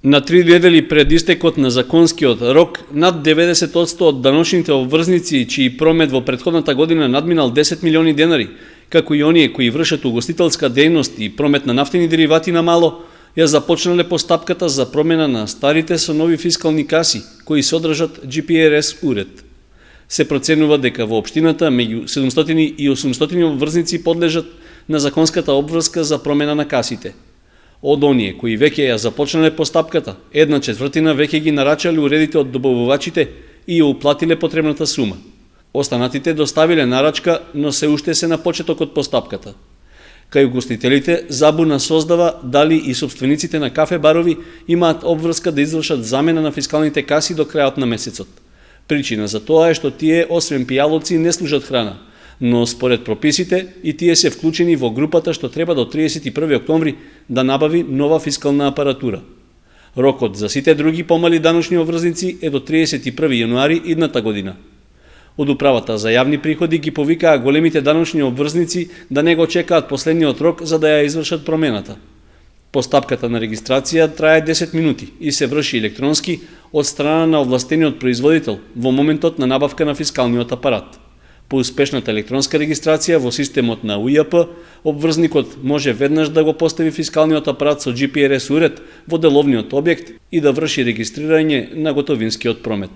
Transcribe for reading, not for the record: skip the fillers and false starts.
На 3 недели пред истекот на законскиот рок, над 90% од даночните обврзници, чиј промет во претходната година надминал 10 милиони денари, како и оние кои вршат угостителска дејност и промет на нафтени деривати на мало, ја започнале постапката за промена на старите со нови фискални каси, кои содржат GPRS уред. Се проценува дека во општината меѓу 700 и 800 обврзници подлежат на законската обврска за промена на касите. Од оние кои веќе ја започнале постапката, 1/4 веќе ги нарачале уредите од добавувачите и ја уплатиле потребната сума. Останатите доставиле нарачка, но се уште се на почеток од постапката. Кај угостителите забуна создава дали и собствениците на кафе барови имаат обврска да извршат замена на фискалните каси до крајот на месецот. Причина за тоа е што тие, освен пијалоци, не служат храна, но според прописите и тие се вклучени во групата што треба до 31 октомври да набави нова фискална апаратура. Рокот за сите други помали даночни обврзници е до 31 јануари идната година. Од управата за јавни приходи ги повикаа големите даночни обврзници да не го чекаат последниот рок за да ја извршат промената. Постапката на регистрација трае 10 минути и се врши електронски од страна на овластениот производител во моментот на набавка на фискалниот апарат. По успешната електронска регистрација во системот на УЈП, обврзникот може веднаш да го постави фискалниот апарат со GPRS уред во деловниот објект и да врши регистрирање на готовинскиот промет.